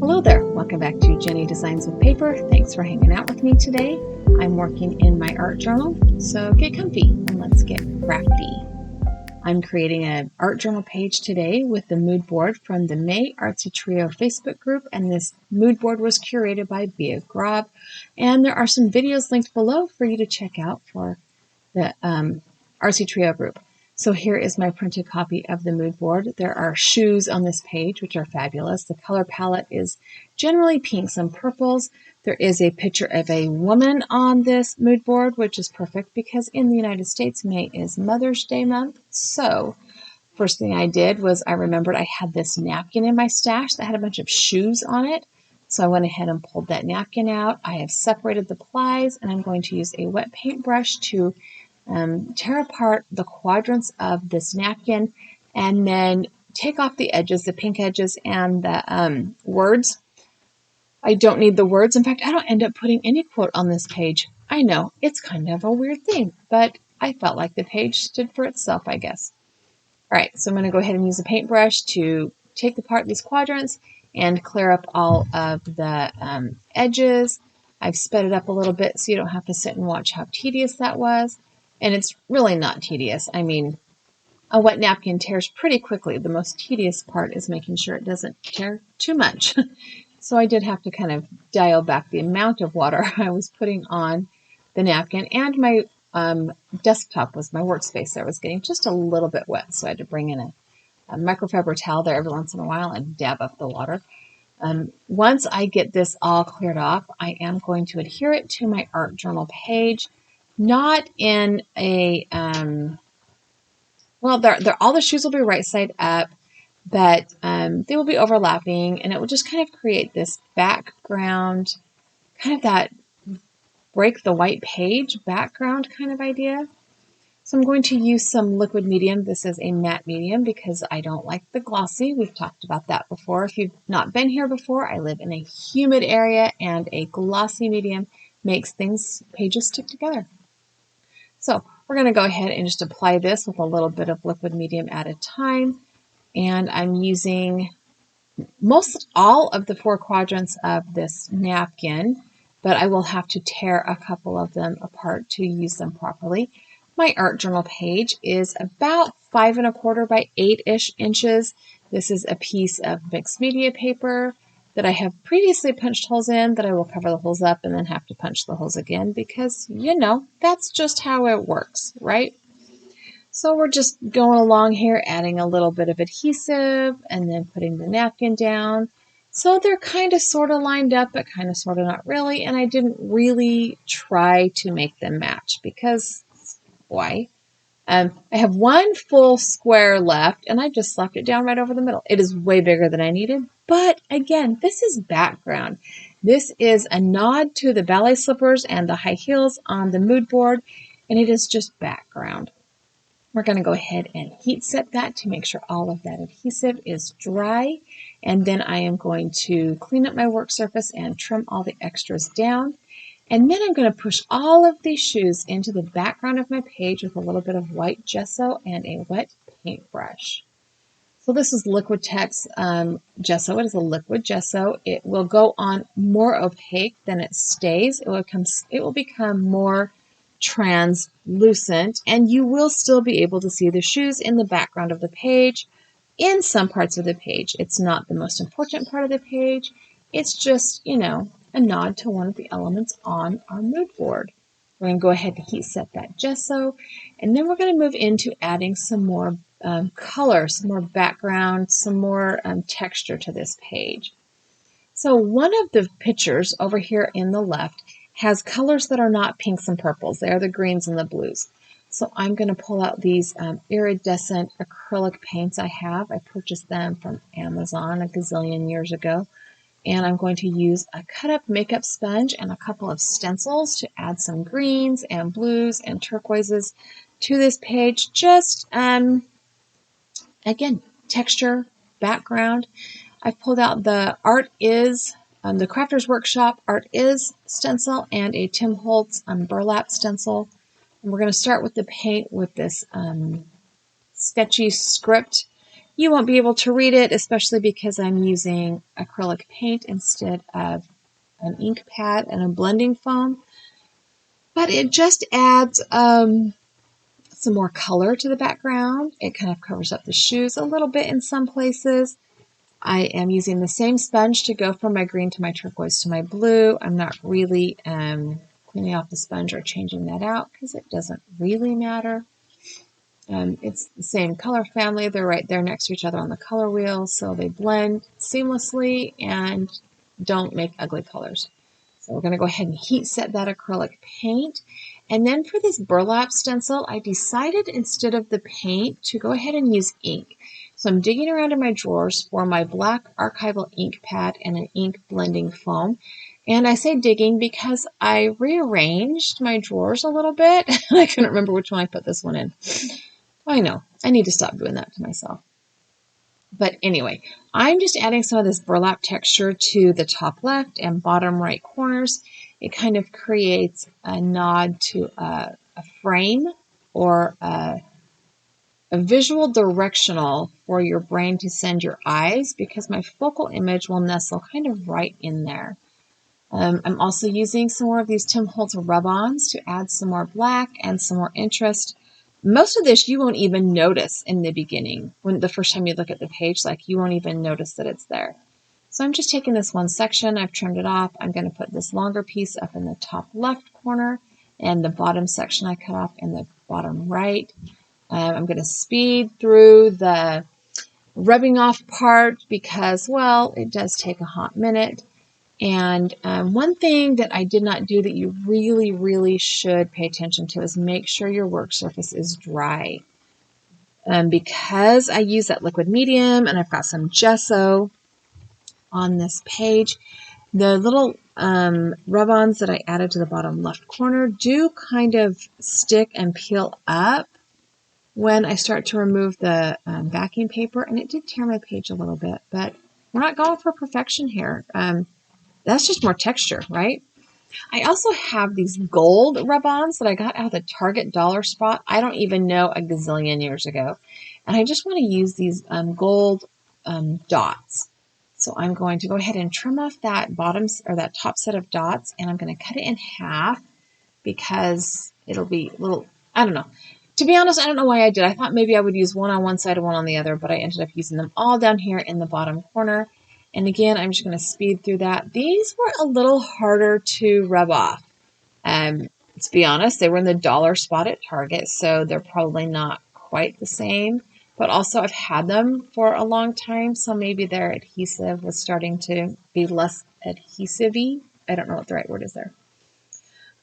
Hello there, welcome back to Jennie Designs with Paper. Thanks for hanging out with me today. I'm working in my art journal, so get comfy and let's get crafty. I'm creating an art journal page today with the mood board from the May Artsy Trio Facebook group, and this mood board was curated by Bea Grob, and there are some videos linked below for you to check out for the Artsy Trio group. So here is my printed copy of the mood board. There are shoes on this page, which are fabulous. The color palette is generally pinks and purples. There is a picture of a woman on this mood board, which is perfect because in the United States, May is Mother's Day month. So first thing I did was I remembered I had this napkin in my stash that had a bunch of shoes on it. So I went ahead and pulled that napkin out. I have separated the plies, and I'm going to use a wet paintbrush to tear apart the quadrants of this napkin and then take off the edges, the pink edges, and the words. I don't need the words. In fact, I don't end up putting any quote on this page. I know, it's kind of a weird thing, but I felt like the page stood for itself, I guess. All right, so I'm going to go ahead and use a paintbrush to take apart these quadrants and clear up all of the edges. I've sped it up a little bit so you don't have to sit and watch how tedious that was. And it's really not tedious. I mean, a wet napkin tears pretty quickly. The most tedious part is making sure it doesn't tear too much. So I did have to kind of dial back the amount of water I was putting on the napkin, and my desktop was my workspace. There was getting just a little bit wet, so I had to bring in a microfiber towel there every once in a while and dab up the water. Once I get this all cleared off, I am going to adhere it to my art journal page, not in a, well, all the shoes will be right side up, but they will be overlapping, and it will just kind of create this background, kind of that break the white page background kind of idea. So I'm going to use some liquid medium. This is a matte medium because I don't like the glossy. We've talked about that before. If you've not been here before, I live in a humid area, and a glossy medium makes pages stick together. So we're going to go ahead and just apply this with a little bit of liquid medium at a time. And I'm using most all of the 4 quadrants of this napkin, but I will have to tear a couple of them apart to use them properly. My art journal page is about 5 1/4 by 8-ish inches. This is a piece of mixed media paper that I have previously punched holes in, that I will cover the holes up and then have to punch the holes again because, you know, that's just how it works, right? So we're just going along here, adding a little bit of adhesive and then putting the napkin down. So they're kind of sort of lined up, but kind of sort of not really. And I didn't really try to make them match because why? I have one full square left, and I just slapped it down right over the middle. It is way bigger than I needed, but again, this is background. This is a nod to the ballet slippers and the high heels on the mood board, and it is just background. We're going to go ahead and heat set that to make sure all of that adhesive is dry, and then I am going to clean up my work surface and trim all the extras down. And then I'm going to push all of these shoes into the background of my page with a little bit of white gesso and a wet paintbrush. So this is Liquitex gesso. It is a liquid gesso. It will go on more opaque than it stays. It will become more translucent, and you will still be able to see the shoes in the background of the page in some parts of the page. It's not the most important part of the page. It's just, you know, a nod to one of the elements on our mood board. We're going to go ahead and heat set that gesso, and then we're going to move into adding some more color, some more background, some more texture to this page. So one of the pictures over here in the left has colors that are not pinks and purples. They are the greens and the blues. So I'm going to pull out these iridescent acrylic paints I have. I purchased them from Amazon a gazillion years ago. And I'm going to use a cut-up makeup sponge and a couple of stencils to add some greens and blues and turquoises to this page. Just, again, texture, background. I've pulled out the the Crafter's Workshop Art Is stencil and a Tim Holtz burlap stencil. And we're going to start with the paint with this sketchy script You won't be able to read it, especially because I'm using acrylic paint instead of an ink pad and a blending foam. But it just adds some more color to the background. It kind of covers up the shoes a little bit in some places. I am using the same sponge to go from my green to my turquoise to my blue. I'm not really cleaning off the sponge or changing that out because it doesn't really matter. It's the same color family. They're right there next to each other on the color wheel, so they blend seamlessly and don't make ugly colors. So we're going to go ahead and heat set that acrylic paint. And then for this burlap stencil, I decided instead of the paint to go ahead and use ink. So I'm digging around in my drawers for my black archival ink pad and an ink blending foam. And I say digging because I rearranged my drawers a little bit. I couldn't remember which one I put this one in. I know, I need to stop doing that to myself. But anyway, I'm just adding some of this burlap texture to the top left and bottom right corners. It kind of creates a nod to a frame or a visual directional for your brain to send your eyes, because my focal image will nestle kind of right in there. I'm also using some more of these Tim Holtz rub-ons to add some more black and some more interest. Most of this you won't even notice in the beginning. When the first time you look at the page, like, you won't even notice that it's there. So I'm just taking this one section, I've trimmed it off. I'm going to put this longer piece up in the top left corner and the bottom section I cut off in the bottom right. I'm going to speed through the rubbing off part because, well, it does take a hot minute. And one thing that I did not do that you really, really should pay attention to is make sure your work surface is dry. Because I use that liquid medium and I've got some gesso on this page, the little rub-ons that I added to the bottom left corner do kind of stick and peel up when I start to remove the backing paper, and it did tear my page a little bit, but we're not going for perfection here. That's just more texture, right? I also have these gold rub-ons that I got out of the Target dollar spot. I don't even know, a gazillion years ago. And I just want to use these gold dots. So I'm going to go ahead and trim off that bottom or that top set of dots, and I'm going to cut it in half because it'll be a little, I don't know. To be honest, I don't know why I did. I thought maybe I would use one on one side and one on the other, but I ended up using them all down here in the bottom corner. And again, I'm just going to speed through that. These were a little harder to rub off. To be honest, they were in the dollar spot at Target, so they're probably not quite the same. But also, I've had them for a long time, so maybe their adhesive was starting to be less adhesive-y. I don't know what the right word is there.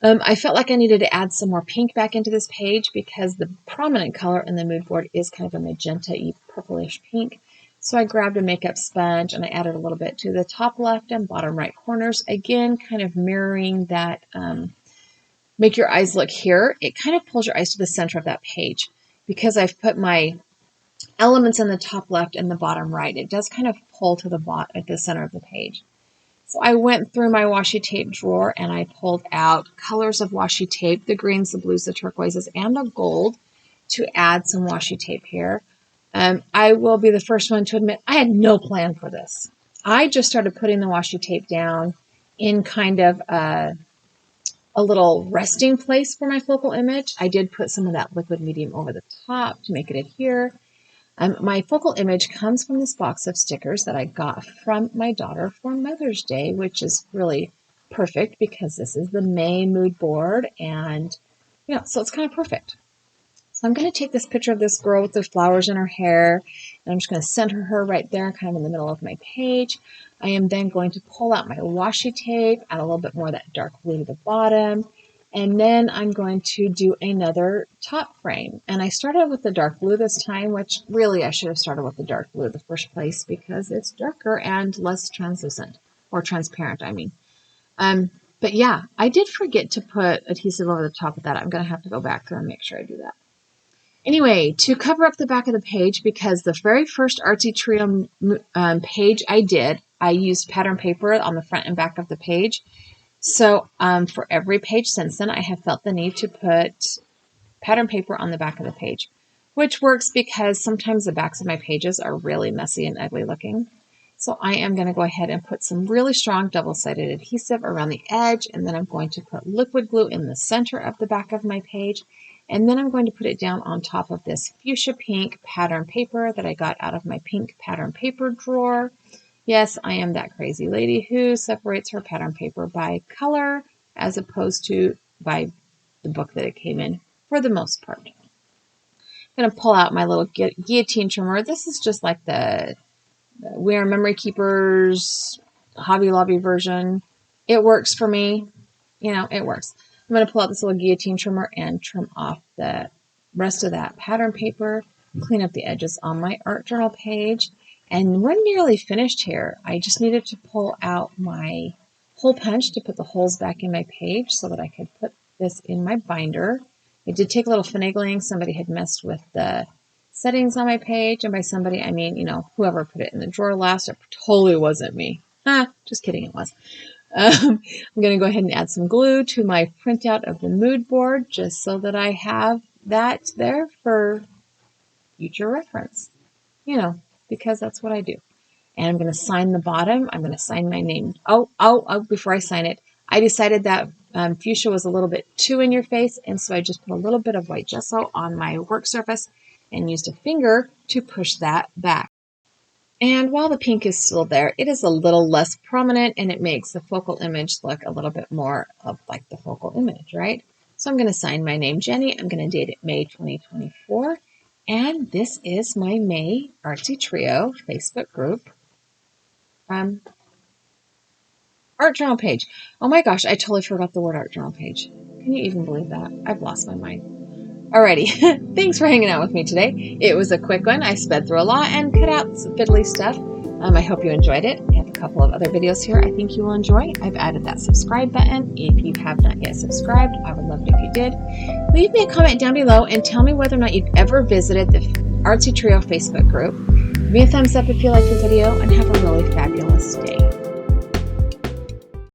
I felt like I needed to add some more pink back into this page because the prominent color in the mood board is kind of a magenta-y purplish pink. So I grabbed a makeup sponge and I added a little bit to the top left and bottom right corners. Again, kind of mirroring that make your eyes look here. It kind of pulls your eyes to the center of that page because I've put my elements in the top left and the bottom right. It does kind of pull to the bottom at the center of the page. So I went through my washi tape drawer and I pulled out colors of washi tape, the greens, the blues, the turquoises, and the gold to add some washi tape here. I will be the first one to admit I had no plan for this. I just started putting the washi tape down in kind of a little resting place for my focal image. I did put some of that liquid medium over the top to make it adhere. My focal image comes from this box of stickers that I got from my daughter for Mother's Day, which is really perfect because this is the May mood board, and so it's kind of perfect. So I'm going to take this picture of this girl with the flowers in her hair, and I'm just going to center her right there, kind of in the middle of my page. I am then going to pull out my washi tape, add a little bit more of that dark blue to the bottom, and then I'm going to do another top frame. And I started with the dark blue this time, which really I should have started with the dark blue in the first place because it's darker and less translucent, or transparent, I mean. But yeah, I did forget to put adhesive over the top of that. I'm going to have to go back through and make sure I do that. Anyway, to cover up the back of the page, because the very first Artsy Trio page I did, I used pattern paper on the front and back of the page. So for every page since then, I have felt the need to put pattern paper on the back of the page. which works because sometimes the backs of my pages are really messy and ugly looking. So I am going to go ahead and put some really strong double-sided adhesive around the edge, and then I'm going to put liquid glue in the center of the back of my page, and then I'm going to put it down on top of this fuchsia pink pattern paper that I got out of my pink pattern paper drawer. Yes, I am that crazy lady who separates her pattern paper by color as opposed to by the book that it came in for the most part. I'm going to pull out my little guillotine trimmer. This is just like the We Are Memory Keepers Hobby Lobby version. It works for me. You know, it works. I'm going to pull out this little guillotine trimmer and trim off the rest of that pattern paper, clean up the edges on my art journal page, and we're nearly finished here. I just needed to pull out my hole punch to put the holes back in my page so that I could put this in my binder. It did take a little finagling. Somebody had messed with the settings on my page, and by somebody, I mean, you know, whoever put it in the drawer last. It totally wasn't me. Just kidding, it was. I'm going to go ahead and add some glue to my printout of the mood board just so that I have that there for future reference, you know, because that's what I do. And I'm going to sign the bottom. I'm going to sign my name. Before I sign it, I decided that fuchsia was a little bit too in your face, and so I just put a little bit of white gesso on my work surface and used a finger to push that back. And while the pink is still there, it is a little less prominent, and it makes the focal image look a little bit more of like the focal image, right? So I'm going to sign my name, Jenny. I'm going to date it May 2024. And this is my May Artsy Trio Facebook group art journal page. Oh my gosh, I totally forgot the word art journal page. Can you even believe that? I've lost my mind. Alrighty, thanks for hanging out with me today. It was a quick one. I sped through a lot and cut out some fiddly stuff. I hope you enjoyed it. I have a couple of other videos here I think you will enjoy. I've added that subscribe button. If you have not yet subscribed, I would love it if you did. Leave me a comment down below and tell me whether or not you've ever visited the Artsy Trio Facebook group. Give me a thumbs up if you liked the video, and have a really fabulous day.